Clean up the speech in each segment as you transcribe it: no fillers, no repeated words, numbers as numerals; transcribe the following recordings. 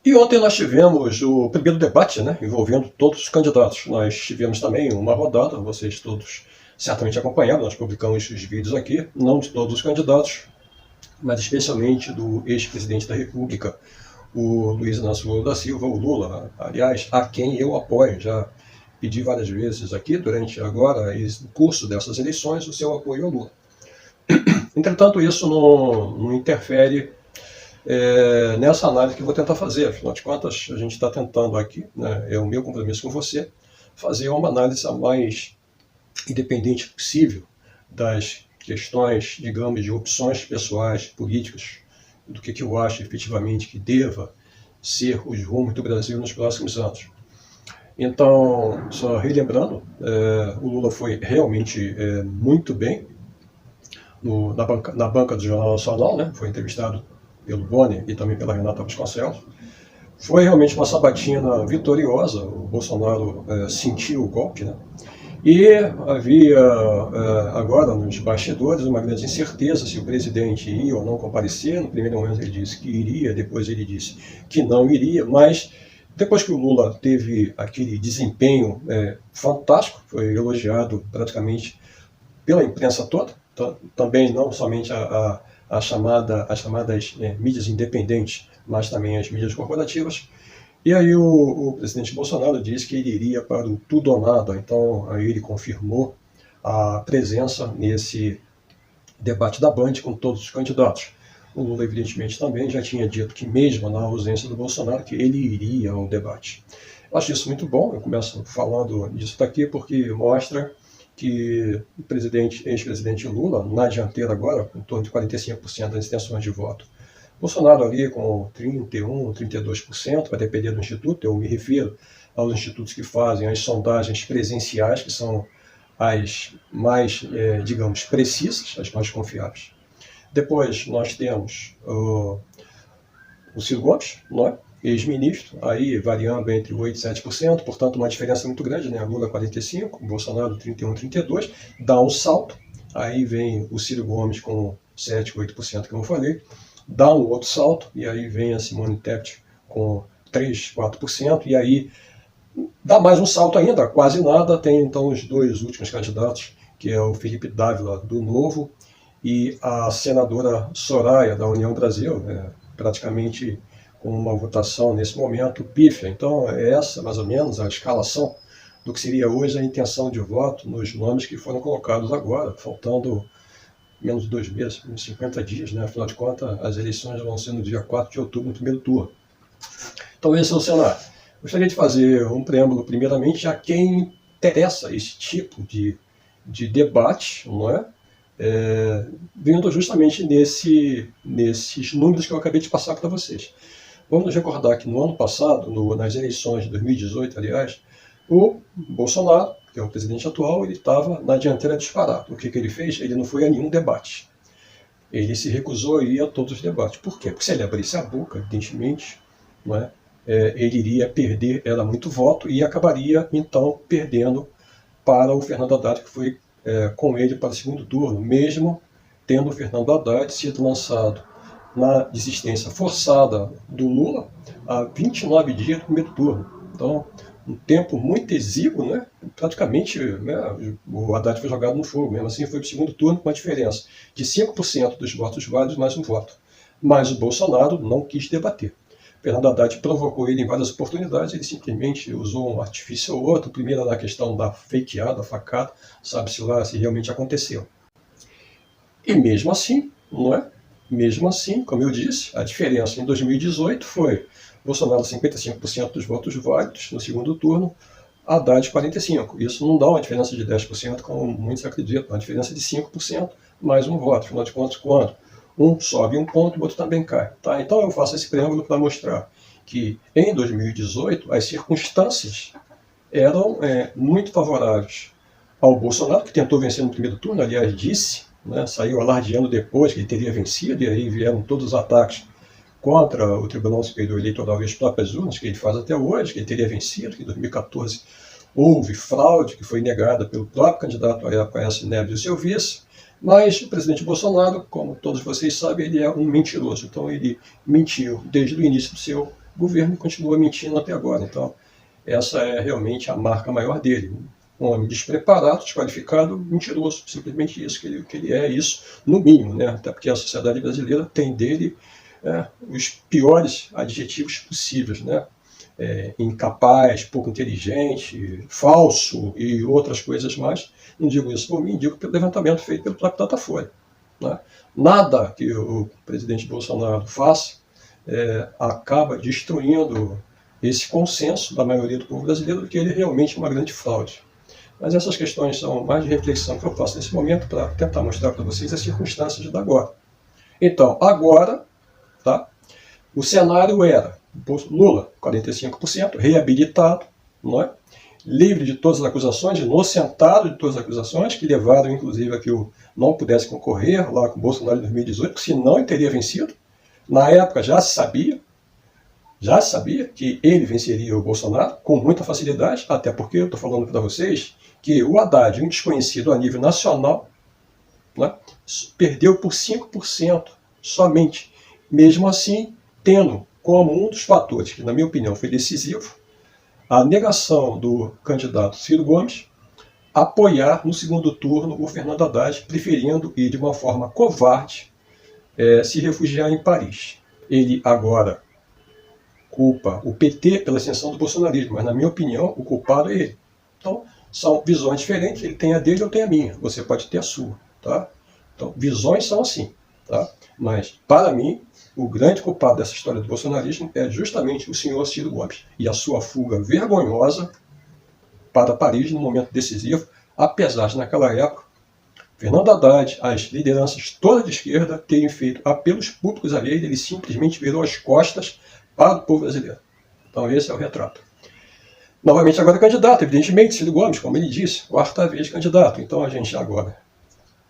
E ontem nós tivemos o primeiro debate, né, envolvendo todos os candidatos. Nós tivemos também uma rodada, vocês todos certamente acompanharam, nós publicamos os vídeos aqui, não de todos os candidatos, mas especialmente do ex-presidente da República, o Luiz Inácio Lula da Silva, o Lula, aliás, a quem eu apoio. Já pedi várias vezes aqui, durante agora, o curso dessas eleições, o seu apoio ao Lula. Entretanto, isso não interfere nessa análise que eu vou tentar fazer. Afinal de contas, a gente está tentando aqui, né, é o meu compromisso com você, fazer uma análise a mais independente possível das questões, digamos, de opções pessoais, políticas, do que eu acho efetivamente que deva ser os rumos do Brasil nos próximos anos. Então, só relembrando, o Lula foi realmente muito bem na banca do Jornal Nacional, né? Foi entrevistado pelo Boni e também pela Renata Vasconcelos. Foi realmente uma sabatina vitoriosa. O Bolsonaro sentiu o golpe, né? E havia agora nos bastidores uma grande incerteza se o presidente ia ou não comparecer. No primeiro momento ele disse que iria, depois ele disse que não iria, mas depois que o Lula teve aquele desempenho fantástico, foi elogiado praticamente pela imprensa toda, também não somente as chamadas mídias independentes, mas também as mídias corporativas. E aí o presidente Bolsonaro disse que ele iria para o tudo ou nada, então aí ele confirmou a presença nesse debate da Band com todos os candidatos. O Lula, evidentemente, também já tinha dito que mesmo na ausência do Bolsonaro, que ele iria ao debate. Eu acho isso muito bom, eu começo falando disso daqui porque mostra que o ex-presidente Lula, na dianteira agora, em torno de 45% das intenções de voto. Bolsonaro ali com 31%, 32%, vai depender do instituto, eu me refiro aos institutos que fazem as sondagens presenciais, que são as mais, digamos, precisas, as mais confiáveis. Depois nós temos o Ciro Gomes, não é? Ex-ministro, aí variando entre 8% e 7%, portanto uma diferença muito grande, né? Lula 45%, Bolsonaro 31%, 32%, dá um salto, aí vem o Ciro Gomes com 7%, 8%, como eu falei, dá um outro salto, e aí vem a Simone Tebet com 3%, 4%, e aí dá mais um salto ainda, quase nada, tem então os dois últimos candidatos, que é o Felipe Dávila, do Novo, e a senadora Soraya, da União Brasil, praticamente com uma votação nesse momento pífia. Então é essa mais ou menos a escalação do que seria hoje a intenção de voto nos nomes que foram colocados agora, faltando menos de 2 meses, uns 50 dias, né? Afinal de contas, as eleições vão ser no dia 4 de outubro, no primeiro turno. Então esse é o cenário. Gostaria de fazer um preâmbulo, primeiramente, a quem interessa esse tipo de debate, não é? Vindo justamente nesses números que eu acabei de passar para vocês. Vamos nos recordar que no ano passado, nas eleições de 2018, aliás, o Bolsonaro, que é o presidente atual, ele estava na dianteira disparado. O que ele fez? Ele não foi a nenhum debate. Ele se recusou a ir a todos os debates. Por quê? Porque se ele abrisse a boca, evidentemente, não é? Ele iria perder, era muito voto, e acabaria, então, perdendo para o Fernando Haddad, que foi com ele para o segundo turno, mesmo tendo o Fernando Haddad sido lançado na desistência forçada do Lula a 29 dias do primeiro turno. Então, um tempo muito exíguo, né? Praticamente, né, o Haddad foi jogado no fogo, mesmo assim foi para o segundo turno com a diferença de 5% dos votos válidos mais um voto. Mas o Bolsonaro não quis debater. Fernando Haddad provocou ele em várias oportunidades, ele simplesmente usou um artifício ou outro, primeiro na questão da fakeada, facada, sabe-se lá se realmente aconteceu. E mesmo assim, não é? Mesmo assim, como eu disse, a diferença em 2018 foi Bolsonaro 55% dos votos válidos no segundo turno, Haddad 45%. Isso não dá uma diferença de 10%, como muitos acreditam, uma diferença de 5% mais um voto. Afinal de contas, quando um sobe um ponto, o outro também cai. Tá? Então eu faço esse preâmbulo para mostrar que em 2018 as circunstâncias eram muito favoráveis ao Bolsonaro, que tentou vencer no primeiro turno, aliás disse, né, saiu alardeando depois que ele teria vencido, e aí vieram todos os ataques contra o Tribunal Superior Eleitoral e as próprias urnas, que ele faz até hoje, que ele teria vencido, que em 2014 houve fraude, que foi negada pelo próprio candidato a Aécio Neves e seu vice, mas o presidente Bolsonaro, como todos vocês sabem, ele é um mentiroso, então ele mentiu desde o início do seu o governo continua mentindo até agora. Então, essa é realmente a marca maior dele. Um homem despreparado, desqualificado, mentiroso. Simplesmente isso, que ele é isso, no mínimo, né? Até porque a sociedade brasileira tem dele os piores adjetivos possíveis, né? Incapaz, pouco inteligente, falso e outras coisas mais. Não digo isso por mim, digo pelo levantamento feito pelo próprio Datafolha. Né? Nada que o presidente Bolsonaro faça acaba destruindo esse consenso da maioria do povo brasileiro de que ele é realmente uma grande fraude. Mas essas questões são mais de reflexão que eu faço nesse momento para tentar mostrar para vocês as circunstâncias de agora. Então, agora, tá? O cenário era Lula, 45%, reabilitado, não é? Livre de todas as acusações, inocentado de todas as acusações, que levaram, inclusive, a que eu não pudesse concorrer lá com o Bolsonaro em 2018, porque senão ele teria vencido. Na época já se sabia que ele venceria o Bolsonaro com muita facilidade, até porque eu estou falando para vocês que o Haddad, um desconhecido a nível nacional, né, perdeu por 5% somente. Mesmo assim, tendo como um dos fatores, que na minha opinião foi decisivo, a negação do candidato Ciro Gomes apoiar no segundo turno o Fernando Haddad, preferindo ir de uma forma covarde se refugiar em Paris. Ele agora culpa o PT pela ascensão do bolsonarismo, mas na minha opinião o culpado é ele. Então, são visões diferentes, ele tem a dele, eu tenho a minha, você pode ter a sua. Tá? Então, visões são assim. Tá? Mas, para mim, o grande culpado dessa história do bolsonarismo é justamente o senhor Ciro Gomes e a sua fuga vergonhosa para Paris no momento decisivo, apesar de, naquela época, Fernando Haddad, as lideranças todas de esquerda, terem feito apelos públicos a ele simplesmente virou as costas para o povo brasileiro. Então, esse é o retrato. Novamente, agora candidato, evidentemente, Ciro Gomes, como ele disse, quarta vez candidato. Então, a gente agora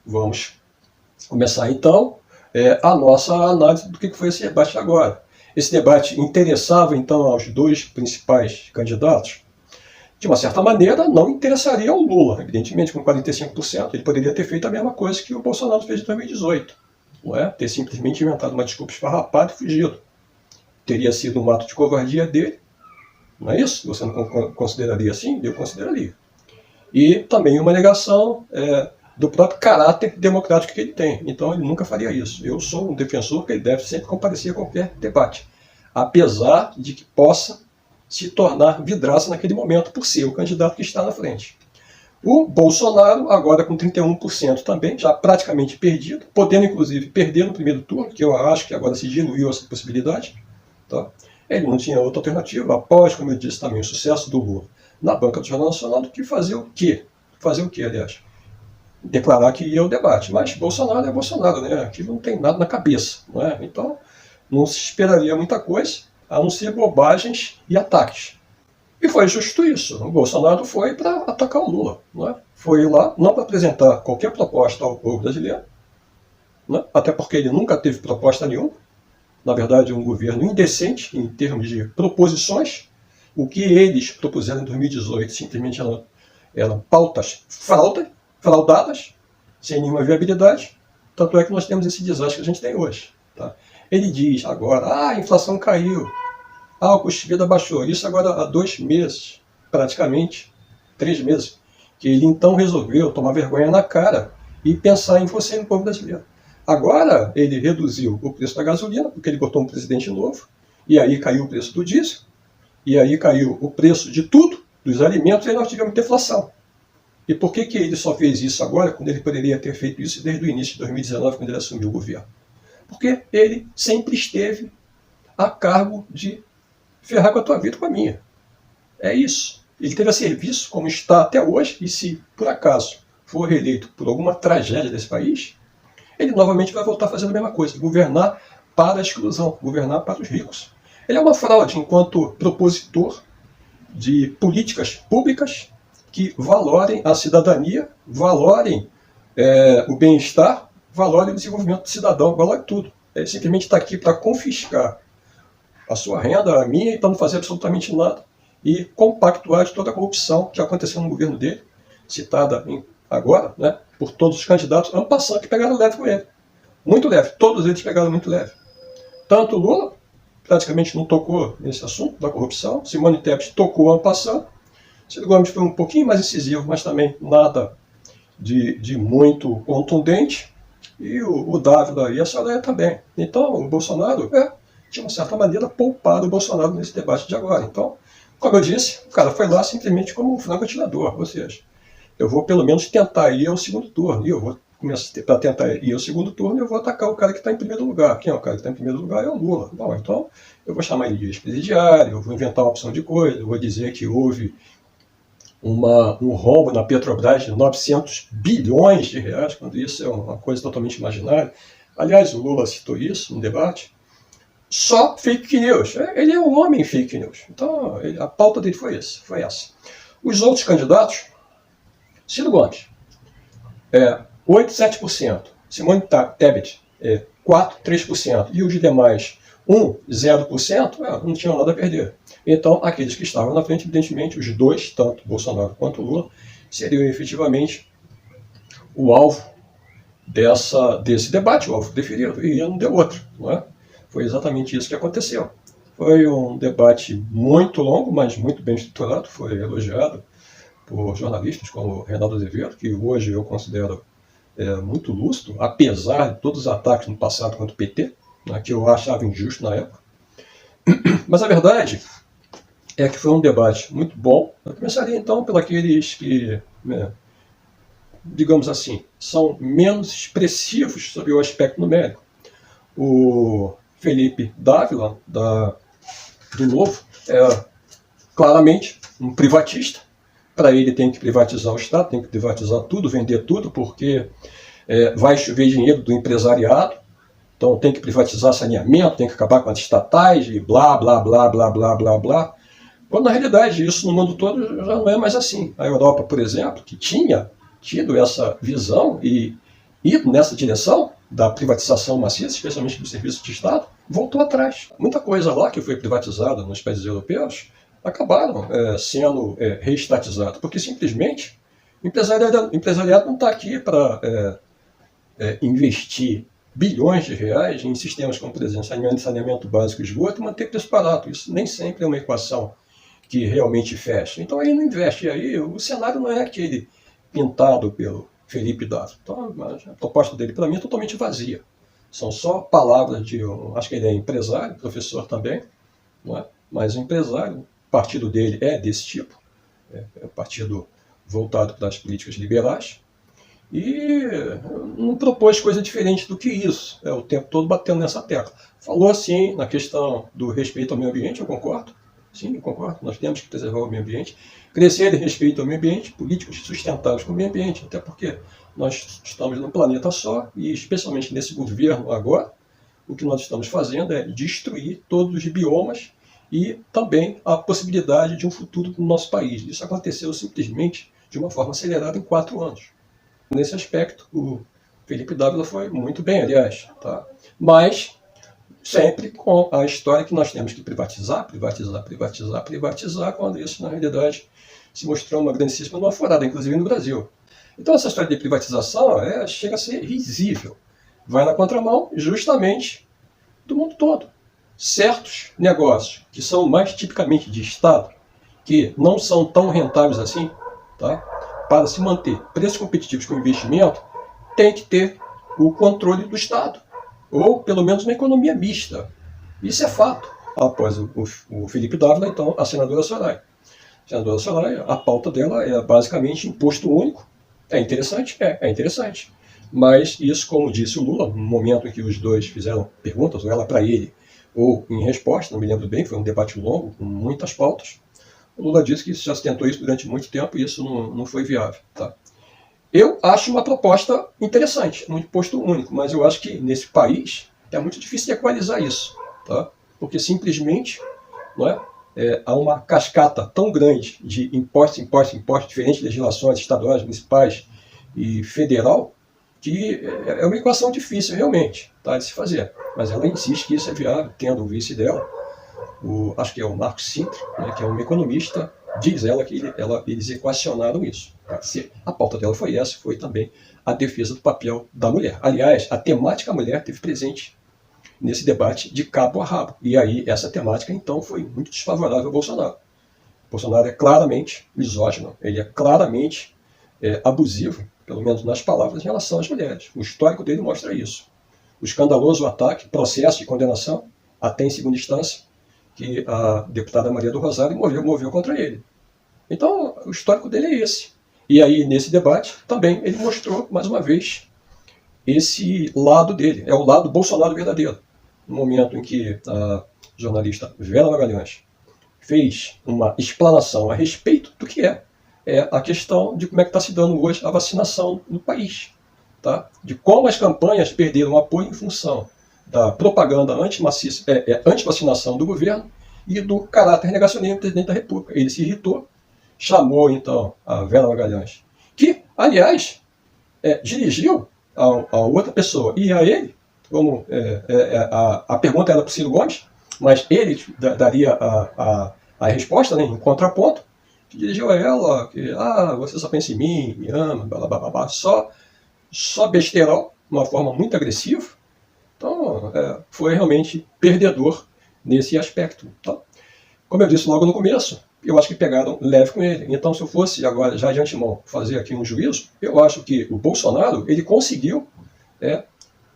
vamos começar, então, a nossa análise do que foi esse debate agora. Esse debate interessava, então, aos dois principais candidatos? De uma certa maneira, não interessaria ao Lula. Evidentemente, com 45%, ele poderia ter feito a mesma coisa que o Bolsonaro fez em 2018. Não é? Ter simplesmente inventado uma desculpa esfarrapada e fugido. Teria sido um ato de covardia dele. Não é isso? Você não consideraria assim? Eu consideraria. E também uma negação do próprio caráter democrático que ele tem. Então, ele nunca faria isso. Eu sou um defensor que ele deve sempre comparecer a qualquer debate. Apesar de que possa se tornar vidraça naquele momento por ser o candidato que está na frente. O Bolsonaro, agora com 31% também, já praticamente perdido, podendo inclusive perder no primeiro turno, que eu acho que agora se diluiu essa possibilidade. Tá? Ele não tinha outra alternativa, após, como eu disse também, o sucesso do Lula na banca do Jornal Nacional, do que fazer o quê? Fazer o quê, aliás? Declarar que ia ao debate. Mas Bolsonaro é Bolsonaro, né? Aquilo não tem nada na cabeça. Não é? Então, não se esperaria muita coisa, a não ser bobagens e ataques. E foi justo isso. O Bolsonaro foi para atacar o Lula. Não é? Foi lá, não para apresentar qualquer proposta ao povo brasileiro, não é? Até porque ele nunca teve proposta nenhuma. Na verdade, um governo indecente em termos de proposições. O que eles propuseram em 2018 simplesmente eram pautas fraudadas, sem nenhuma viabilidade. Tanto é que nós temos esse desastre que a gente tem hoje. Tá? Ele diz agora, a inflação caiu, o custo de vida baixou. Isso agora há 2 meses, praticamente, 3 meses, que ele então resolveu tomar vergonha na cara e pensar em você, no povo brasileiro. Agora ele reduziu o preço da gasolina, porque ele botou um presidente novo, e aí caiu o preço do diesel, e aí caiu o preço de tudo, dos alimentos, e aí nós tivemos deflação. E por que ele só fez isso agora, quando ele poderia ter feito isso desde o início de 2019, quando ele assumiu o governo? Porque ele sempre esteve a cargo de ferrar com a tua vida, com a minha. É isso. Ele teve a serviço, como está até hoje, e se, por acaso, for reeleito por alguma tragédia desse país, ele novamente vai voltar fazendo a mesma coisa, governar para a exclusão, governar para os ricos. Ele é uma fraude enquanto propositor de políticas públicas que valorem a cidadania, valorem o bem-estar, valorem o desenvolvimento do cidadão, valorem tudo. Ele simplesmente está aqui para confiscar a sua renda, a minha, e para não fazer absolutamente nada, e compactuar de toda a corrupção que aconteceu no governo dele, citada agora, né, por todos os candidatos, ano passado, que pegaram leve com ele. Muito leve, todos eles pegaram muito leve. Tanto o Lula, praticamente não tocou nesse assunto da corrupção. Simone Tebet tocou en passant. Ciro Gomes foi um pouquinho mais incisivo, mas também nada de muito contundente. E o Dávila e a Soraya também. Então, o Bolsonaro, de uma certa maneira, poupado o Bolsonaro nesse debate de agora. Então, como eu disse, o cara foi lá simplesmente como um franco atirador. Ou seja, eu vou pelo menos tentar ir ao segundo turno. E eu vou começar para tentar ir ao segundo turno, eu vou atacar o cara que está em primeiro lugar. Quem é o cara que está em primeiro lugar? É o Lula. Bom, então eu vou chamar ele de ex-presidiário, eu vou inventar uma opção de coisa, eu vou dizer que houve um rombo na Petrobras de 900 bilhões de reais, quando isso é uma coisa totalmente imaginária. Aliás, o Lula citou isso no debate. Só fake news. Ele é um homem fake news. Então, a pauta dele foi essa. Os outros candidatos, Ciro Gomes, 8, 7%. Simone Tebet, 4, 3%. E os demais, 1, 0%, não tinham nada a perder. Então, aqueles que estavam na frente, evidentemente, os dois, tanto Bolsonaro quanto Lula, seriam efetivamente o alvo desse debate, o alvo preferido. E não deu outro. Não é? Foi exatamente isso que aconteceu. Foi um debate muito longo, mas muito bem estruturado. Foi elogiado por jornalistas como Reinaldo Azevedo, que hoje eu considero muito lúcido, apesar de todos os ataques no passado contra o PT, né, que eu achava injusto na época. Mas a verdade é que foi um debate muito bom. Eu começaria então pelos que, digamos assim, são menos expressivos sobre o aspecto numérico. O Felipe Dávila, do Novo, é claramente um privatista. Para ele tem que privatizar o Estado, tem que privatizar tudo, vender tudo, porque vai chover dinheiro do empresariado. Então tem que privatizar saneamento, tem que acabar com as estatais e blá, blá, blá, blá, blá, blá, blá. Quando na realidade isso no mundo todo já não é mais assim. A Europa, por exemplo, que tinha tido essa visão e ido nessa direção da privatização maciça, especialmente do serviço de Estado, voltou atrás. Muita coisa lá que foi privatizada nos países europeus acabaram sendo reestatizados, porque simplesmente o empresariado não está aqui para investir bilhões de reais em sistemas como, por exemplo, saneamento básico e esgoto e manter preço barato. Isso nem sempre é uma equação que realmente fecha. Então aí não investe. E aí o cenário não é aquele pintado pelo Felipe Dávila. Então a proposta dele, para mim, é totalmente vazia. São só palavras acho que ele é empresário, professor também, não é? Mas o empresário, o partido dele é desse tipo, é um partido voltado para as políticas liberais, e não propôs coisa diferente do que isso. O tempo todo batendo nessa tecla. Falou assim na questão do respeito ao meio ambiente, eu concordo. Sim, eu concordo. Nós temos que preservar o meio ambiente. Crescer em respeito ao meio ambiente, políticas sustentáveis com o meio ambiente, até porque nós estamos num planeta só, e especialmente nesse governo agora, o que nós estamos fazendo é destruir todos os biomas e também a possibilidade de um futuro no nosso país. Isso aconteceu simplesmente de uma forma acelerada em 4 anos. Nesse aspecto, o Felipe Dávila foi muito bem, aliás. Tá? Mas sempre com a história que nós temos que privatizar, quando isso, na realidade, se mostrou uma grandíssima numa furada, inclusive no Brasil. Então, essa história de privatização chega a ser risível. Vai na contramão, justamente, do mundo todo. Certos negócios que são mais tipicamente de Estado, que não são tão rentáveis assim, tá? Para se manter preços competitivos com investimento, tem que ter o controle do Estado, ou pelo menos uma economia mista. Isso é fato. Após o Felipe Dávila, então, a senadora Soraya. A senadora Soraya, a pauta dela é basicamente imposto único. É interessante? É interessante. Mas isso, como disse o Lula, no momento em que os dois fizeram perguntas, ou ela para ele, ou em resposta, não me lembro bem, foi um debate longo, com muitas pautas, o Lula disse que já se tentou isso durante muito tempo e isso não foi viável. Tá? Eu acho uma proposta interessante, um imposto único, mas eu acho que nesse país é muito difícil de equalizar isso, tá? Porque simplesmente não há uma cascata tão grande de impostos, diferentes legislações estaduais, municipais e federal, que é uma equação difícil realmente, tá, de se fazer. Mas ela insiste que isso é viável, tendo o vice dela, acho que é o Marcos Sintra, que é um economista, diz ela que eles equacionaram isso. Tá? A pauta dela foi também a defesa do papel da mulher. Aliás, a temática mulher esteve presente nesse debate de cabo a rabo. E aí essa temática, então, foi muito desfavorável ao Bolsonaro. Bolsonaro é claramente misógino, ele é claramente abusivo, pelo menos nas palavras, em relação às mulheres. O histórico dele mostra isso. O escandaloso ataque, processo de condenação, até em segunda instância, que a deputada Maria do Rosário moveu contra ele. Então, o histórico dele é esse. E aí, nesse debate, também ele mostrou, mais uma vez, esse lado dele. É o lado Bolsonaro verdadeiro. No momento em que a jornalista Vera Magalhães fez uma explanação a respeito do que é a questão de como é que está se dando hoje a vacinação no país. Tá? De como as campanhas perderam apoio em função da propaganda anti-vacinação do governo e do caráter negacionismo do presidente da República. Ele se irritou, chamou então a Vera Magalhães, que, aliás, dirigiu a outra pessoa e a ele, como a pergunta era para o Ciro Gomes, mas ele daria a resposta, né, em contraponto, que dirigiu a ela, que você só pensa em mim, me ama, blá, blá, blá, blá, só besteirão, de uma forma muito agressiva. Então, foi realmente perdedor nesse aspecto. Tá? Como eu disse logo no começo, eu acho que pegaram leve com ele. Então, se eu fosse agora, já de antemão, fazer aqui um juízo, eu acho que o Bolsonaro, ele conseguiu,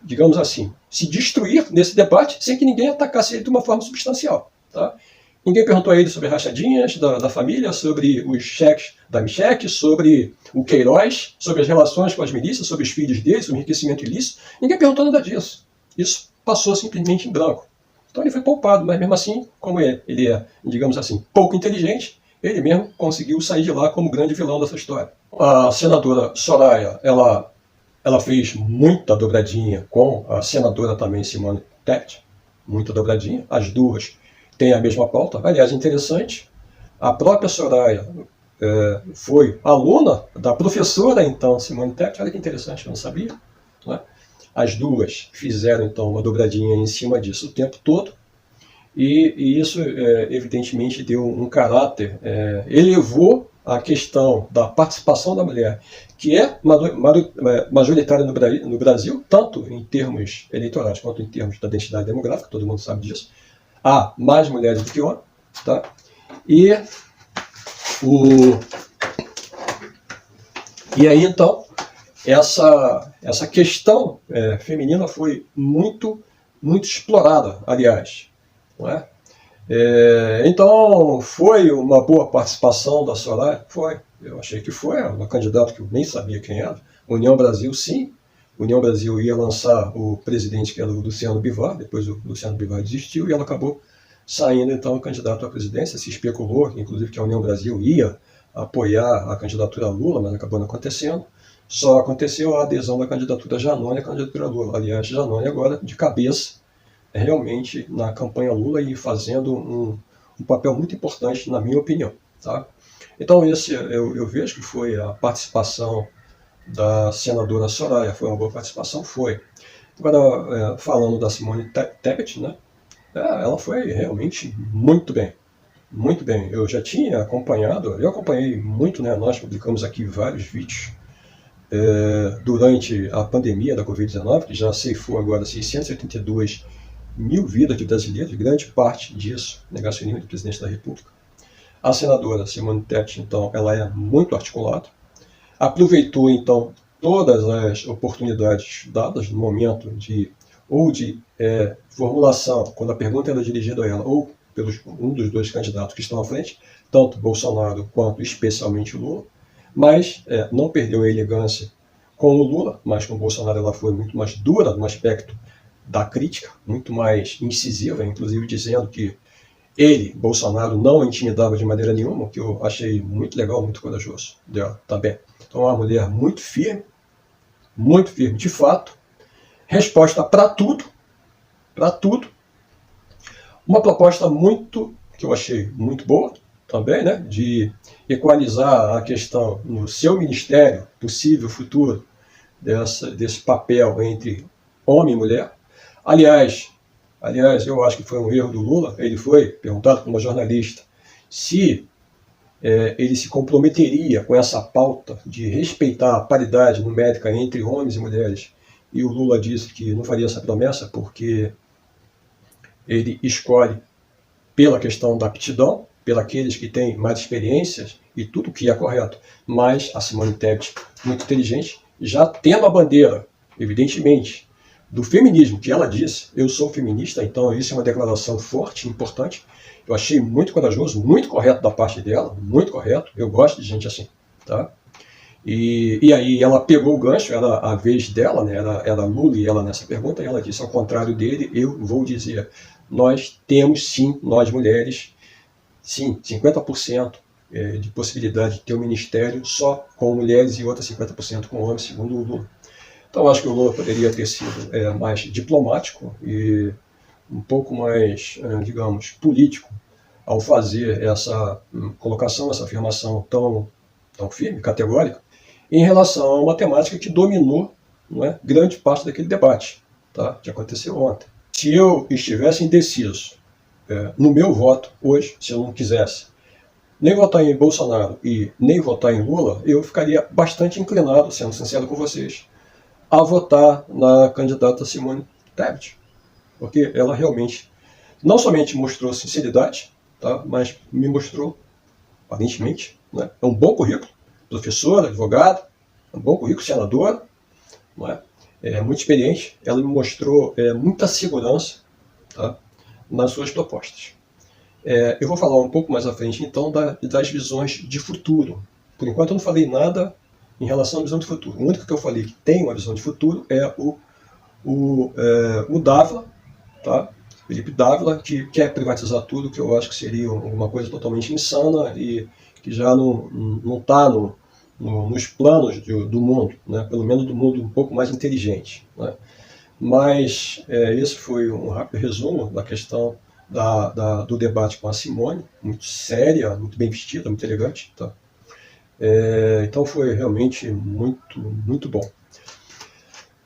digamos assim, se destruir nesse debate sem que ninguém atacasse ele de uma forma substancial. Tá? Ninguém perguntou a ele sobre rachadinhas da família, sobre os cheques da Michele, sobre o Queiroz, sobre as relações com as milícias, sobre os filhos dele, sobre o enriquecimento ilícito. Ninguém perguntou nada disso. Isso passou simplesmente em branco. Então ele foi poupado, mas mesmo assim, como ele é, digamos assim, pouco inteligente, ele mesmo conseguiu sair de lá como grande vilão dessa história. A senadora Soraya, ela fez muita dobradinha com a senadora também Simone Tebet, muita dobradinha, as duas têm a mesma pauta. Aliás, interessante, a própria Soraya foi aluna da professora, então, Simone Tebet. Olha que interessante, eu não sabia. Né? As duas fizeram, então, uma dobradinha em cima disso o tempo todo. E isso, evidentemente, deu um caráter, elevou a questão da participação da mulher, que é majoritária no Brasil, tanto em termos eleitorais quanto em termos da densidade demográfica, todo mundo sabe disso. Há mais mulheres do que homens, tá? E aí, então, essa questão feminina foi muito, muito explorada, aliás. Não é? Então, foi uma boa participação da Soraya? Foi. Eu achei que foi. Uma candidata que eu nem sabia quem era. União Brasil, sim. União Brasil ia lançar o presidente, que era o Luciano Bivar, depois o Luciano Bivar desistiu e ela acabou saindo, então, candidato à presidência. Se especulou, inclusive, que a União Brasil ia apoiar a candidatura Lula, mas acabou não acontecendo. Só aconteceu a adesão da candidatura Janone à candidatura Lula. Aliás, Janone agora de cabeça, realmente, na campanha Lula e fazendo um papel muito importante, na minha opinião. Tá? Então, eu vejo que foi a participação da senadora Soraya, foi uma boa participação, foi. Agora, falando da Simone Tebet, né? Ela foi realmente muito bem. Muito bem. Eu já tinha acompanhado, eu acompanhei muito, né? Nós publicamos aqui vários vídeos durante a pandemia da Covid-19, que já ceifou agora 682 mil vidas de brasileiros, grande parte disso negacionismo do presidente da República. A senadora Simone Tebet, então, ela é muito articulada, aproveitou, então, todas as oportunidades dadas no momento de formulação, quando a pergunta era dirigida a ela, ou pelos um dos dois candidatos que estão à frente, tanto Bolsonaro quanto especialmente Lula, mas não perdeu a elegância com o Lula, mas com o Bolsonaro ela foi muito mais dura no aspecto da crítica, muito mais incisiva, inclusive dizendo que ele, Bolsonaro, não intimidava de maneira nenhuma, o que eu achei muito legal, muito corajoso dela também. Então, é uma mulher muito firme, de fato, resposta para tudo, uma proposta que eu achei muito boa também, né, de equalizar a questão no seu ministério, possível futuro, desse papel entre homem e mulher. Aliás, eu acho que foi um erro do Lula. Ele foi perguntado por uma jornalista se ele se comprometeria com essa pauta de respeitar a paridade numérica entre homens e mulheres. E o Lula disse que não faria essa promessa porque ele escolhe pela questão da aptidão, pelos que têm mais experiências e tudo que é correto. Mas a Simone Tebet, muito inteligente, já tendo a bandeira, evidentemente, do feminismo, que ela disse, eu sou feminista, então isso é uma declaração forte, importante. Eu achei muito corajoso, muito correto da parte dela, muito correto. Eu gosto de gente assim, tá? E aí ela pegou o gancho, era a vez dela, né? Era Lula e ela nessa pergunta, e ela disse, ao contrário dele, eu vou dizer, nós temos sim, nós mulheres, sim, 50% de possibilidade de ter um ministério só com mulheres e outras 50% com homens, segundo o Lula. Então acho que o Lula poderia ter sido mais diplomático e um pouco mais, digamos, político ao fazer essa colocação, essa afirmação tão firme, categórica, em relação a uma temática que dominou, não é, grande parte daquele debate, tá, que aconteceu ontem. Se eu estivesse indeciso no meu voto hoje, se eu não quisesse nem votar em Bolsonaro e nem votar em Lula, eu ficaria bastante inclinado, sendo sincero com vocês, a votar na candidata Simone Tebet, porque ela realmente não somente mostrou sinceridade, tá, mas me mostrou, aparentemente, né, é um bom currículo, professora, advogada, um bom currículo, senadora, não é muito experiente, ela me mostrou muita segurança, tá, nas suas propostas. Eu vou falar um pouco mais à frente, então, das visões de futuro. Por enquanto eu não falei nada em relação à visão de futuro. O único que eu falei que tem uma visão de futuro é o Dávila, tá? Felipe Dávila, que quer privatizar tudo, que eu acho que seria uma coisa totalmente insana e que já não está nos planos do mundo, né? Pelo menos do mundo um pouco mais inteligente, né? Mas esse foi um rápido resumo da questão do debate com a Simone, muito séria, muito bem vestida, muito elegante, tá? Então foi realmente muito, muito bom.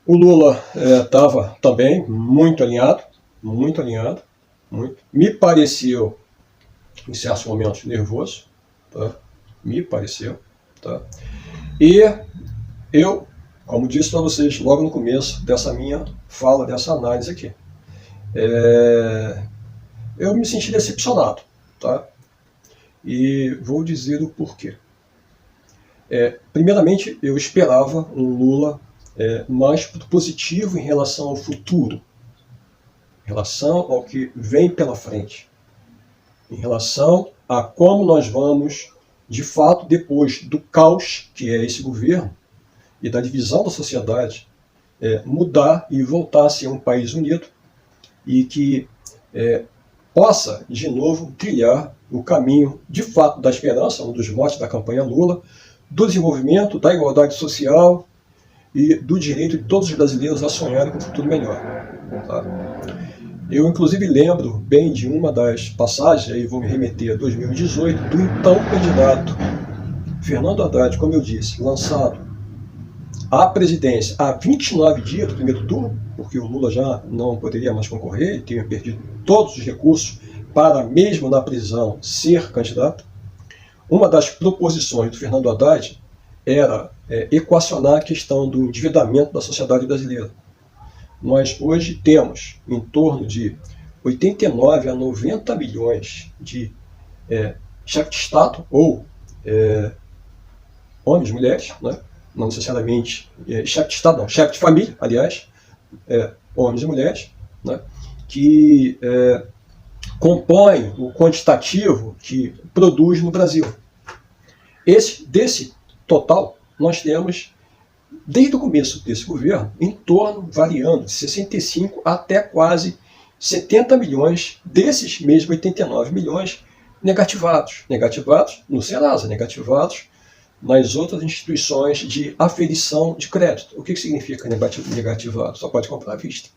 O Lula estava também muito alinhado, muito. Me pareceu, em certos momentos, nervoso, tá? Me pareceu, tá? E eu, como disse para vocês logo no começo dessa minha fala, dessa análise aqui, eu me senti decepcionado, tá? E vou dizer o porquê. Primeiramente, eu esperava um Lula mais positivo em relação ao futuro, em relação ao que vem pela frente, em relação a como nós vamos, de fato, depois do caos que é esse governo e da divisão da sociedade, mudar e voltar a ser um país unido e que possa, de novo, trilhar o caminho, de fato, da esperança, um dos motes da campanha Lula, do desenvolvimento, da igualdade social e do direito de todos os brasileiros a sonharem com um futuro melhor. Tá? Eu, inclusive, lembro bem de uma das passagens, aí vou me remeter a 2018, do então candidato Fernando Haddad, como eu disse, lançado à presidência há 29 dias do primeiro turno, porque o Lula já não poderia mais concorrer, ele tinha perdido todos os recursos para, mesmo na prisão, ser candidato. Uma das proposições do Fernando Haddad era equacionar a questão do endividamento da sociedade brasileira. Nós hoje temos em torno de 89 a 90 milhões de chefe de Estado, ou homens, mulheres, né? Não necessariamente chefe de Estado, não, chefe de família, aliás, homens e mulheres, né? Que compõem o quantitativo que produz no Brasil. Desse total, nós temos, desde o começo desse governo, em torno, variando, de 65 até quase 70 milhões desses mesmos 89 milhões negativados. Negativados no Serasa, negativados nas outras instituições de aferição de crédito. O que significa negativado? Só pode comprar à vista.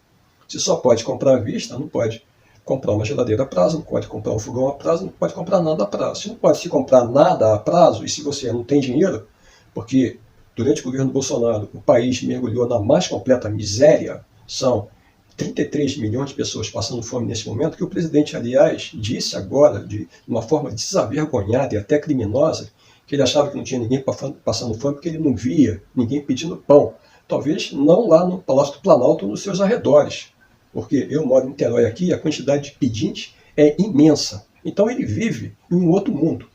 Se só pode comprar à vista, não pode comprar uma geladeira a prazo, não pode comprar um fogão a prazo, não pode comprar nada a prazo. Se não pode se comprar nada a prazo, e se você não tem dinheiro, porque durante o governo Bolsonaro o país mergulhou na mais completa miséria, são 33 milhões de pessoas passando fome nesse momento, que o presidente, aliás, disse agora, de uma forma desavergonhada e até criminosa, que ele achava que não tinha ninguém passando fome porque ele não via ninguém pedindo pão. Talvez não lá no Palácio do Planalto, nos seus arredores. porque eu moro em Niterói aqui e a quantidade de pedintes é imensa. Então ele vive em um outro mundo.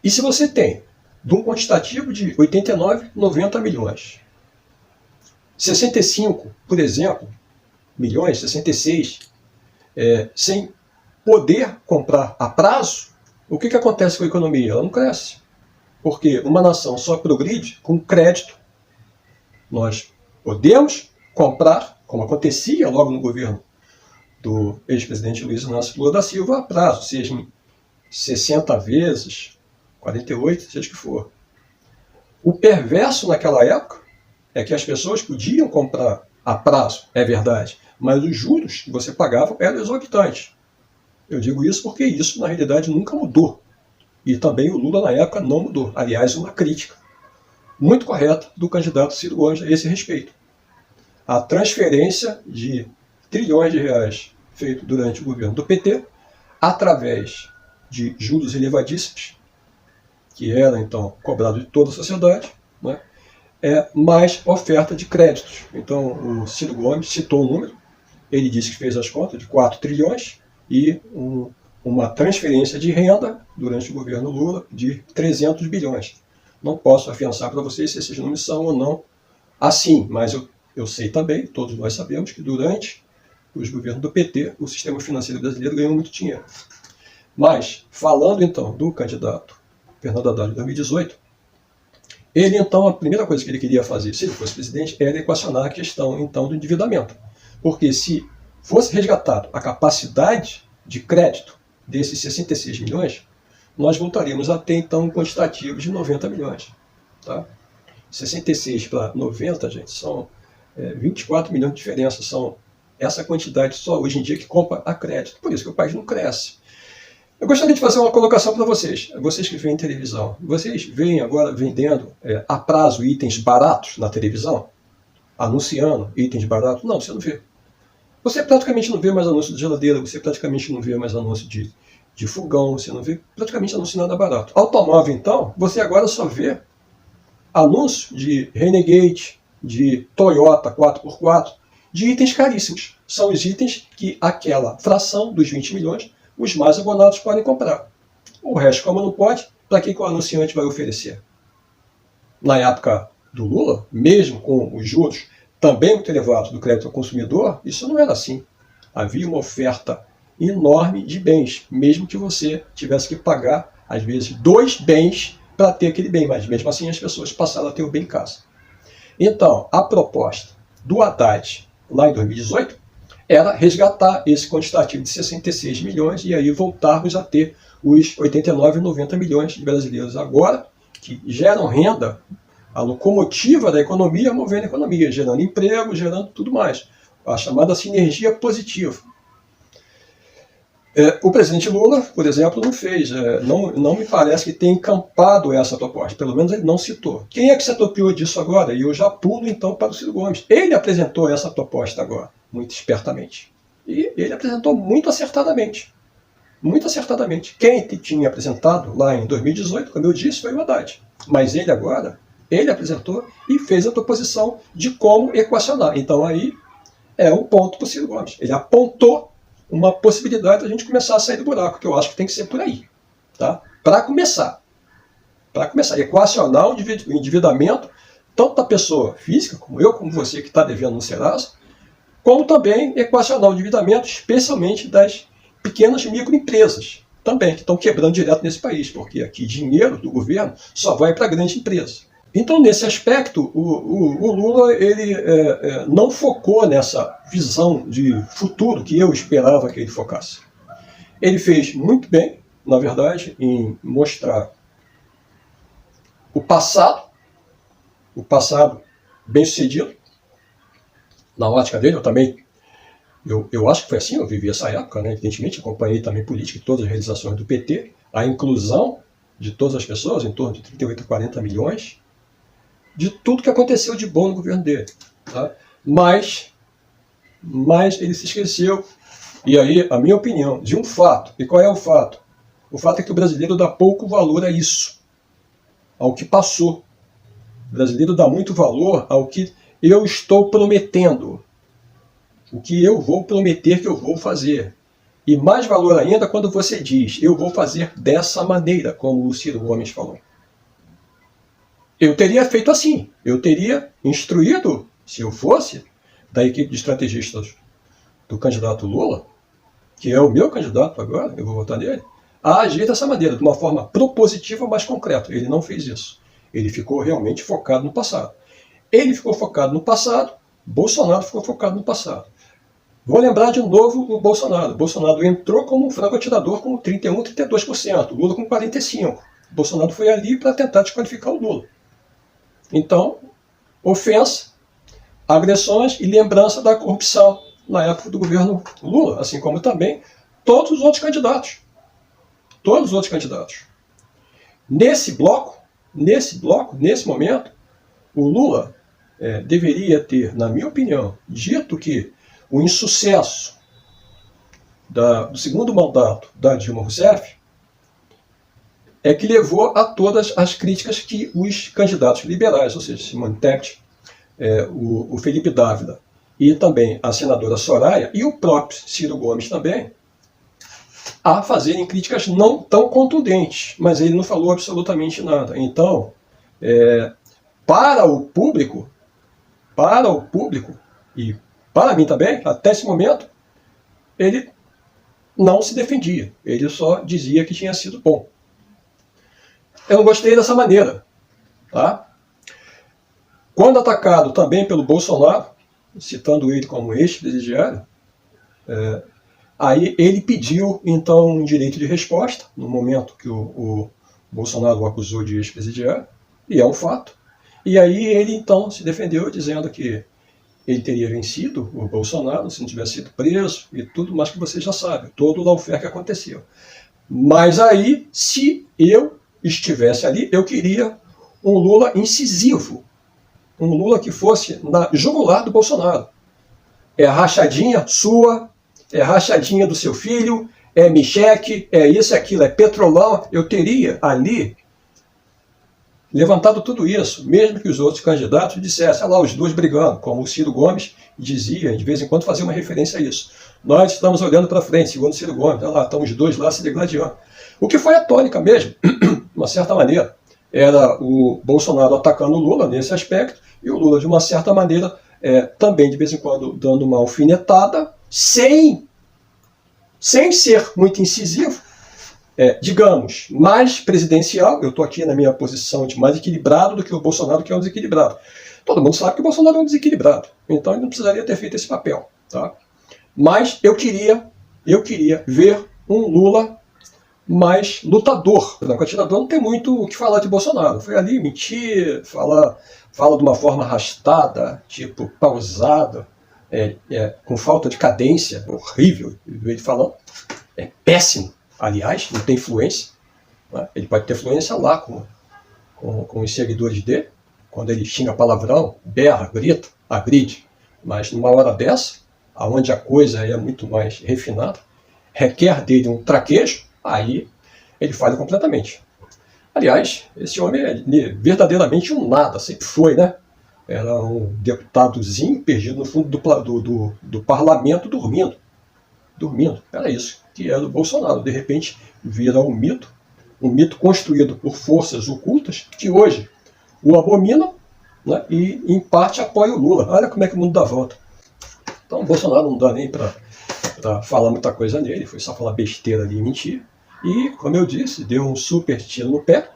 E se você tem de um quantitativo de 89, 90 milhões, 65, por exemplo, milhões, 66, sem poder comprar a prazo, o que acontece com a economia? Ela não cresce. Porque uma nação só progride com crédito. Nós podemos comprar, como acontecia logo no governo do ex-presidente Luiz Inácio Lula da Silva, a prazo, seja em 60 vezes, 48, seja o que for. O perverso naquela época é que as pessoas podiam comprar a prazo, é verdade, mas os juros que você pagava eram exorbitantes. Eu digo isso porque isso, na realidade, nunca mudou. E também o Lula, na época, não mudou. Aliás, uma crítica muito correta do candidato Ciro Gomes a esse respeito. A transferência de trilhões de reais feito durante o governo do PT, através de juros elevadíssimos, que era, então, cobrado de toda a sociedade, né, mais oferta de créditos. Então, o Ciro Gomes citou o número, ele disse que fez as contas de 4 trilhões e uma transferência de renda durante o governo Lula de 300 bilhões. Não posso afiançar para vocês se esses números são ou não assim, mas eu sei também, todos nós sabemos, que durante os governos do PT, o sistema financeiro brasileiro ganhou muito dinheiro. Mas, falando então do candidato Fernando Haddad de 2018, ele então, a primeira coisa que ele queria fazer, se ele fosse presidente, era equacionar a questão então do endividamento. Porque se fosse resgatado a capacidade de crédito desses 66 milhões, nós voltaríamos a ter então um quantitativo de 90 milhões. Tá? 66 para 90, gente, são 24 milhões de diferença. São essa quantidade só hoje em dia que compra a crédito. Por isso que o país não cresce. Eu gostaria de fazer uma colocação para vocês. Vocês que veem televisão. Vocês veem agora vendendo a prazo itens baratos na televisão? Anunciando itens baratos? Não, você não vê. Você praticamente não vê mais anúncio de geladeira, você praticamente não vê mais anúncio de fogão, você não vê praticamente anúncio de nada barato. Automóvel, então, você agora só vê anúncio de Renegade, de Toyota 4x4, de itens caríssimos. São os itens que aquela fração dos 20 milhões, os mais abonados podem comprar. O resto, como não pode, para que o anunciante vai oferecer? Na época do Lula, mesmo com os juros também muito elevados do crédito ao consumidor, isso não era assim. Havia uma oferta enorme de bens, mesmo que você tivesse que pagar, às vezes, 2 bens para ter aquele bem, mas mesmo assim as pessoas passaram a ter o bem em casa. Então, a proposta do Haddad, lá em 2018, era resgatar esse quantitativo de 66 milhões e aí voltarmos a ter os 89, 90 milhões de brasileiros agora, que geram renda, a locomotiva da economia movendo a economia, gerando emprego, gerando tudo mais. A chamada sinergia positiva. O presidente Lula, por exemplo, não fez, não me parece que tenha encampado essa proposta, pelo menos ele não citou. Quem é que se apropriou disso agora? E eu já pulo então para o Ciro Gomes. Ele apresentou essa proposta agora, muito espertamente. E ele apresentou muito acertadamente. Muito acertadamente. Quem tinha apresentado lá em 2018, como eu disse, foi o Haddad. Mas ele agora, ele apresentou e fez a proposição de como equacionar. Então aí é um ponto para o Ciro Gomes. Ele apontou uma possibilidade da gente começar a sair do buraco, que eu acho que tem que ser por aí. Tá? Para começar, equacionar o endividamento, tanto da pessoa física, como eu, como você que está devendo no Serasa, como também equacionar o endividamento, especialmente das pequenas microempresas, também, que estão quebrando direto nesse país, porque aqui dinheiro do governo só vai para a grande empresa. Então, nesse aspecto, o Lula ele, não focou nessa visão de futuro que eu esperava que ele focasse. Ele fez muito bem, na verdade, em mostrar o passado bem sucedido, na ótica dele. Eu também, eu acho que foi assim, eu vivi essa época, né? Evidentemente, acompanhei também política e todas as realizações do PT, a inclusão de todas as pessoas, em torno de 38 a 40 milhões, de tudo que aconteceu de bom no governo dele. Tá? Mas ele se esqueceu, e aí, a minha opinião, de um fato. E qual é o fato? O fato é que o brasileiro dá pouco valor a isso, ao que passou. O brasileiro dá muito valor ao que eu estou prometendo. o que eu vou prometer que eu vou fazer. E mais valor ainda quando você diz, eu vou fazer dessa maneira, como o Ciro Gomes falou. Eu teria feito assim, eu teria instruído, se eu fosse, da equipe de estrategistas do candidato Lula, que é o meu candidato agora, eu vou votar nele, a agir dessa maneira, de uma forma propositiva, mais concreta. Ele não fez isso. Ele ficou realmente focado no passado. Ele ficou focado no passado, Bolsonaro ficou focado no passado. Vou lembrar de novo o Bolsonaro. O Bolsonaro entrou como um franco atirador com 31%, 32%, Lula com 45%. O Bolsonaro foi ali para tentar desqualificar o Lula. Então, ofensa, agressões e lembrança da corrupção na época do governo Lula, assim como também todos os outros candidatos. Todos os outros candidatos. Nesse bloco, nesse momento, o Lula deveria ter, na minha opinião, dito que o insucesso do segundo mandato da Dilma Rousseff é que levou a todas as críticas que os candidatos liberais, ou seja, Simone Tebet, o Felipe Dávila e também a senadora Soraya e o próprio Ciro Gomes também, a fazerem críticas não tão contundentes, mas ele não falou absolutamente nada. Então, para o público e para mim também, até esse momento, ele não se defendia, ele só dizia que tinha sido bom. Eu não gostei dessa maneira, tá? Quando atacado também pelo Bolsonaro, citando ele como ex-presidiário, aí ele pediu, então, um direito de resposta, no momento que o Bolsonaro o acusou de ex-presidiário, e é um fato. E aí ele, então, se defendeu dizendo que ele teria vencido o Bolsonaro se não tivesse sido preso e tudo mais que você já sabe, todo o lawfare que aconteceu. Mas aí, se eu estivesse ali, eu queria um Lula incisivo, um Lula que fosse na jugular do Bolsonaro. É rachadinha sua, é rachadinha do seu filho, é micheque, é isso, é aquilo, é petrolão. Eu teria ali levantado tudo isso, mesmo que os outros candidatos dissessem, olha lá, os dois brigando, como o Ciro Gomes dizia, de vez em quando fazia uma referência a isso. Nós estamos olhando para frente, segundo o Ciro Gomes, olha lá, estão os dois lá se degladiando. O que foi a tônica mesmo, de uma certa maneira, era o Bolsonaro atacando o Lula nesse aspecto, e o Lula, de uma certa maneira, também, de vez em quando, dando uma alfinetada, sem ser muito incisivo, digamos, mais presidencial. Eu estou aqui na minha posição de mais equilibrado do que o Bolsonaro, que é um desequilibrado. Todo mundo sabe que o Bolsonaro é um desequilibrado, então ele não precisaria ter feito esse papel. Tá? Mas eu queria ver um Lula mais lutador. O atirador não tem muito o que falar de Bolsonaro. Foi ali mentir, fala de uma forma arrastada, tipo, pausada, com falta de cadência, horrível, ele falando. É péssimo. Aliás, não tem influência. Né? Ele pode ter influência lá com os seguidores dele, quando ele xinga palavrão, berra, grita, agride. Mas numa hora dessa, onde a coisa é muito mais refinada, requer dele um traquejo, aí ele falha completamente. Aliás, esse homem é verdadeiramente um nada, sempre foi, né? Era um deputadozinho perdido no fundo do parlamento dormindo. Era isso que era o Bolsonaro. De repente, vira um mito construído por forças ocultas que hoje o abominam, né, e, em parte, apoia o Lula. Olha como é que o mundo dá volta. Então, o Bolsonaro não dá nem para falar muita coisa nele, foi só falar besteira ali e mentir. E, como eu disse, deu um super tiro no pé,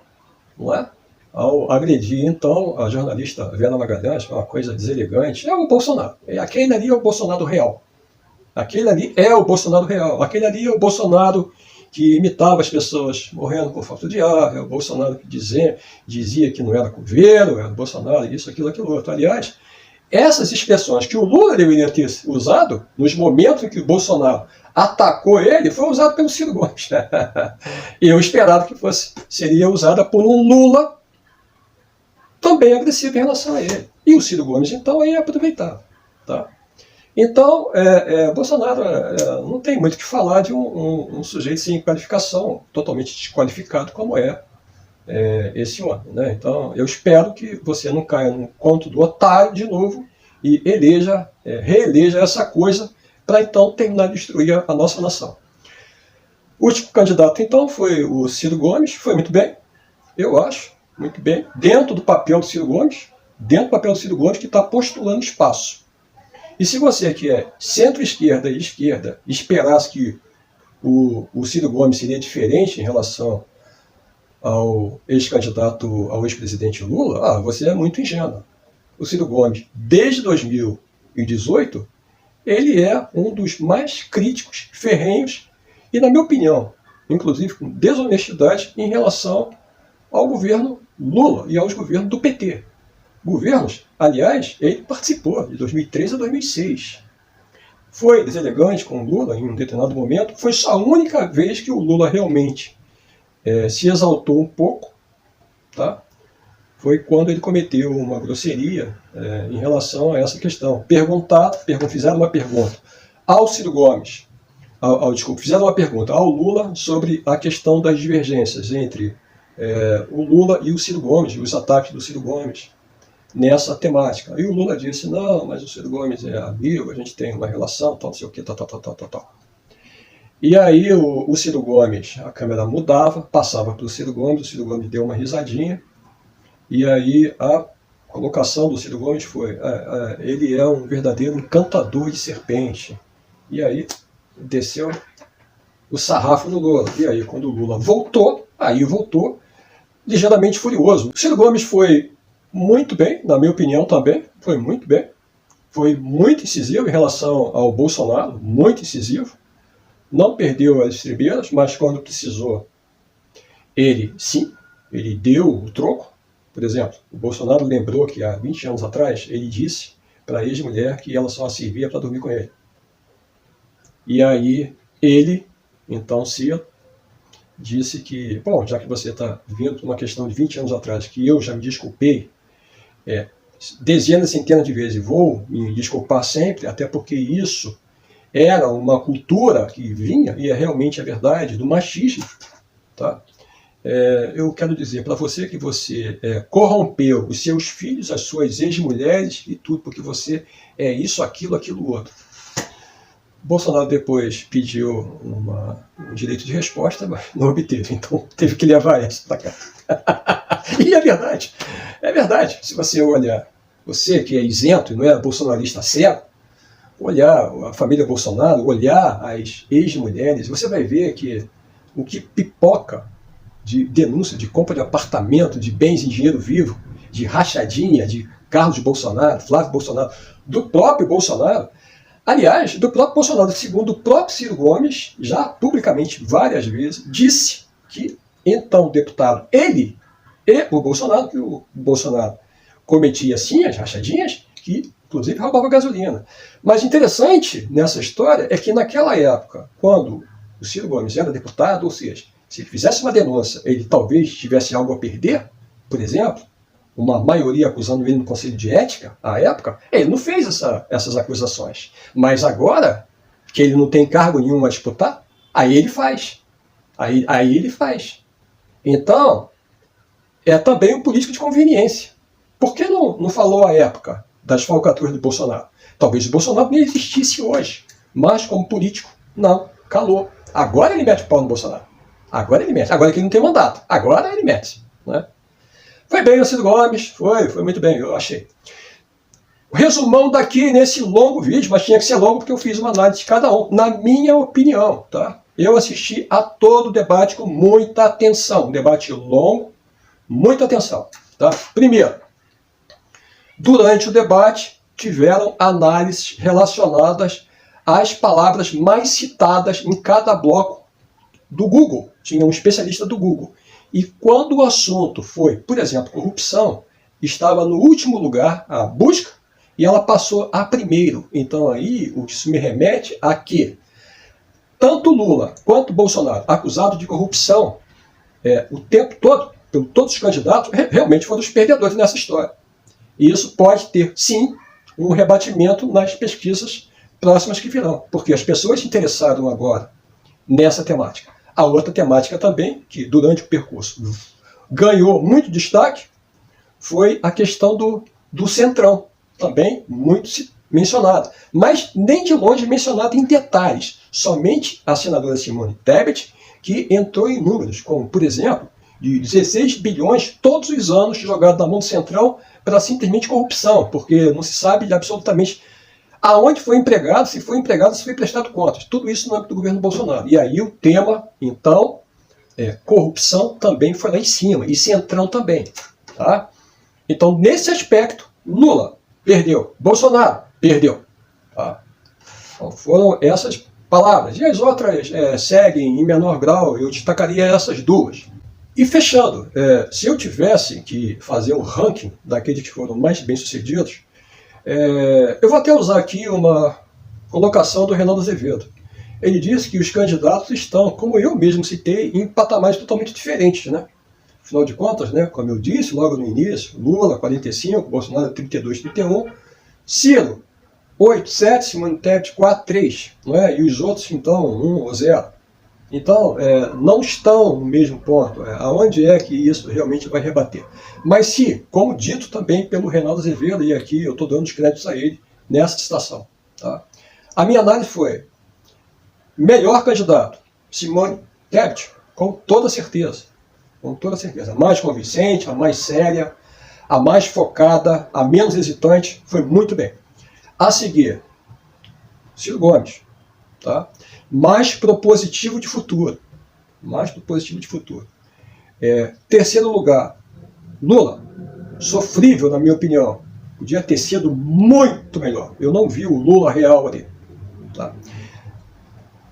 não é? Ao agredir, então, a jornalista Vera Magalhães, uma coisa deselegante. É o Bolsonaro. Aquele ali é o Bolsonaro real. Aquele ali é o Bolsonaro real. Aquele ali é o Bolsonaro que imitava as pessoas morrendo por falta de ar. É o Bolsonaro que dizia que não era coveiro. É o Bolsonaro isso, aquilo, aquilo outro. Aliás, essas expressões que o Lula deveria ter usado nos momentos em que o Bolsonaro atacou ele, foi usado pelo Ciro Gomes. E eu esperava que seria usada por um Lula também agressivo em relação a ele. E o Ciro Gomes, então, aí aproveitava. Tá? Então, Bolsonaro não tem muito o que falar de um sujeito sem qualificação, totalmente desqualificado como esse homem. Né? Então, eu espero que você não caia no conto do otário de novo e eleja reeleja essa coisa para então terminar de destruir a nossa nação. O último candidato, então, foi o Ciro Gomes, foi muito bem, eu acho, muito bem, dentro do papel do Ciro Gomes, que está postulando espaço. E se você que é centro-esquerda e esquerda esperasse que o Ciro Gomes seria diferente em relação ao ex-candidato, ao ex-presidente Lula, você é muito ingênuo. O Ciro Gomes, desde 2018, ele é um dos mais críticos, ferrenhos, e, na minha opinião, inclusive com desonestidade, em relação ao governo Lula e aos governos do PT. Governos, aliás, ele participou de 2003 a 2006. Foi deselegante com o Lula em um determinado momento. Foi só a única vez que o Lula realmente se exaltou um pouco, tá? Foi quando ele cometeu uma grosseria em relação a essa questão. Fizeram uma pergunta ao Ciro Gomes, fizeram uma pergunta ao Lula sobre a questão das divergências entre o Lula e o Ciro Gomes, os ataques do Ciro Gomes nessa temática. E o Lula disse, não, mas o Ciro Gomes é amigo, a gente tem uma relação, tal, não sei o que, tal. E aí o Ciro Gomes, a câmera mudava, passava para o Ciro Gomes deu uma risadinha, e aí a colocação do Ciro Gomes foi, ele é um verdadeiro encantador de serpente. E aí desceu o sarrafo no Lula. E aí quando o Lula voltou ligeiramente furioso. O Ciro Gomes foi muito bem, na minha opinião também, foi muito bem. Foi muito incisivo em relação ao Bolsonaro, muito incisivo. Não perdeu as estribeiras, mas quando precisou, ele deu o troco. Por exemplo, o Bolsonaro lembrou que há 20 anos atrás ele disse para a ex-mulher que ela só servia para dormir com ele. E aí ele, então, Ciro, disse que, bom, já que você está vindo de uma questão de 20 anos atrás, que eu já me desculpei, dezenas, centenas de vezes, vou me desculpar sempre, até porque isso era uma cultura que vinha, e realmente é verdade, do machismo. Tá? Eu quero dizer para você que você corrompeu os seus filhos, as suas ex-mulheres e tudo, porque você é isso, aquilo, outro. Bolsonaro depois pediu um direito de resposta, mas não obteve, então teve que levar essa para cá. E é verdade. Se você olhar, você que é isento e não é bolsonarista cego, olhar a família Bolsonaro, olhar as ex-mulheres, você vai ver que o que pipoca de denúncia, de compra de apartamento, de bens em dinheiro vivo, de rachadinha, de Carlos Bolsonaro, Flávio Bolsonaro, do próprio Bolsonaro, aliás, do próprio Bolsonaro, segundo o próprio Ciro Gomes, já publicamente várias vezes, disse que, então, o deputado, ele e o Bolsonaro cometia, sim, as rachadinhas, que, inclusive, roubava gasolina. Mas interessante nessa história é que, naquela época, quando o Ciro Gomes era deputado, ou seja, se ele fizesse uma denúncia, ele talvez tivesse algo a perder, por exemplo, uma maioria acusando ele no Conselho de Ética, à época, ele não fez essas acusações. Mas agora, que ele não tem cargo nenhum a disputar, aí ele faz. Aí ele faz. Então, é também um político de conveniência. Por que não falou à época das falcatruas do Bolsonaro? Talvez o Bolsonaro nem existisse hoje, mas como político, não, calou. Agora ele mete o pau no Bolsonaro. Agora ele mete. Agora que ele não tem mandato. Agora ele mete. Né? Foi bem o Ciro Gomes, foi muito bem, eu achei. O resumão daqui nesse longo vídeo, mas tinha que ser longo porque eu fiz uma análise de cada um, na minha opinião. Tá? Eu assisti a todo o debate com muita atenção. Um debate longo, muita atenção. Tá? Primeiro, durante o debate tiveram análises relacionadas às palavras mais citadas em cada bloco do Google. Tinha um especialista do Google. E quando o assunto foi, por exemplo, corrupção, estava no último lugar a busca e ela passou a primeiro. Então aí isso me remete a que tanto Lula quanto Bolsonaro, acusados de corrupção o tempo todo, por todos os candidatos, realmente foram os perdedores nessa história. E isso pode ter, sim, um rebatimento nas pesquisas próximas que virão, porque as pessoas se interessaram agora nessa temática. A outra temática também, que durante o percurso ganhou muito destaque, foi a questão do Centrão, também muito mencionada, mas nem de longe mencionada em detalhes. Somente a senadora Simone Tebet, que entrou em números, como, por exemplo, de 16 bilhões todos os anos jogados na mão do Centrão para simplesmente corrupção, porque não se sabe de absolutamente aonde foi empregado, se foi prestado contas. Tudo isso no âmbito do governo Bolsonaro. E aí o tema, então, corrupção também foi lá em cima, e Centrão também. Tá? Então, nesse aspecto, Lula perdeu, Bolsonaro perdeu. Tá? Então, foram essas palavras. E as outras seguem em menor grau, eu destacaria essas duas. E fechando, se eu tivesse que fazer um ranking daqueles que foram mais bem-sucedidos, eu vou até usar aqui uma colocação do Reinaldo Azevedo. Ele disse que os candidatos estão, como eu mesmo citei, em patamares totalmente diferentes, né? Afinal de contas, né, como eu disse logo no início, Lula 45, Bolsonaro 32, 31, Ciro 8, 7, Simone Tebet 4, 3, não é? E os outros, então, 1 ou 0. Então, não estão no mesmo ponto. Aonde é que isso realmente vai rebater? Mas se, como dito também pelo Reinaldo Azevedo, e aqui eu estou dando os créditos a ele nessa citação, tá? A minha análise foi: melhor candidato, Simone Tebet, com toda certeza. Com toda certeza. A mais convincente, a mais séria, a mais focada, a menos hesitante, foi muito bem. A seguir, Ciro Gomes, tá? Mais propositivo de futuro. Mais propositivo de futuro. Terceiro lugar, Lula. Sofrível, na minha opinião. Podia ter sido muito melhor. Eu não vi o Lula real ali. Tá?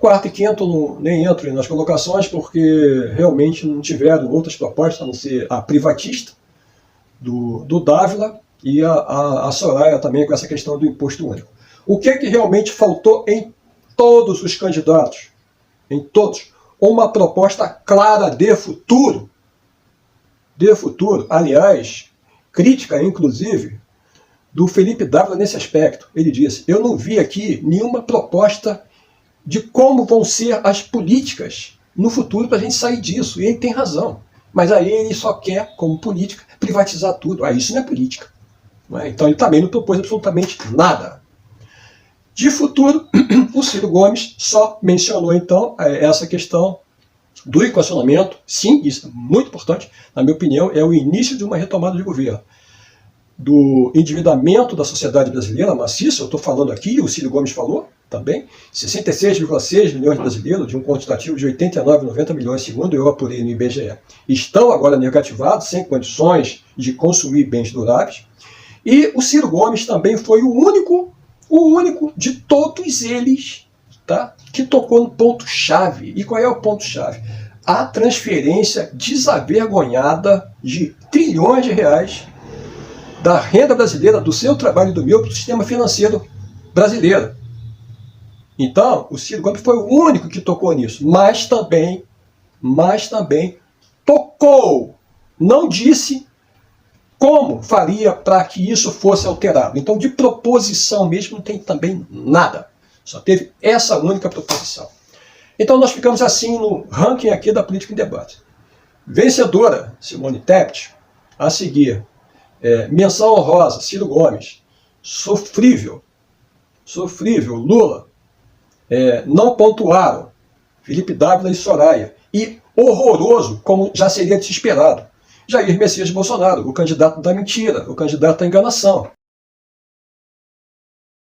Quarto e quinto nem entro nas colocações, porque realmente não tiveram outras propostas, a não ser a privatista do Dávila e a Soraya também com essa questão do imposto único. O que é que realmente faltou em todos os candidatos? Em todos. Uma proposta clara de futuro. De futuro. Aliás, crítica, inclusive, do Felipe Dávila nesse aspecto. Ele disse: eu não vi aqui nenhuma proposta de como vão ser as políticas no futuro para a gente sair disso. E ele tem razão. Mas aí ele só quer, como política, privatizar tudo. Isso não é política. Não é? Então ele também não propôs absolutamente nada. De futuro, o Ciro Gomes só mencionou, então, essa questão do equacionamento. Sim, isso é muito importante. Na minha opinião, é o início de uma retomada de governo. Do endividamento da sociedade brasileira maciça, eu estou falando aqui, o Ciro Gomes falou também, 66,6 milhões de brasileiros, de um quantitativo de 89,90 milhões, segundo eu apurei no IBGE, estão agora negativados, sem condições de consumir bens duráveis. E o Ciro Gomes também foi o único de todos eles, tá, que tocou no ponto-chave. E qual é o ponto-chave? A transferência desavergonhada de trilhões de reais da renda brasileira, do seu trabalho e do meu, para o sistema financeiro brasileiro. Então, o Ciro Gomes foi o único que tocou nisso, mas também tocou, não disse como faria para que isso fosse alterado. Então, de proposição mesmo, não tem também nada. Só teve essa única proposição. Então, nós ficamos assim no ranking aqui da Política em Debate. Vencedora, Simone Tebet. A seguir, menção honrosa, Ciro Gomes. Sofrível, Lula. Não pontuaram, Felipe Dávila e Soraya. E horroroso, como já seria de se esperado, Jair Messias Bolsonaro, o candidato da mentira, o candidato da enganação.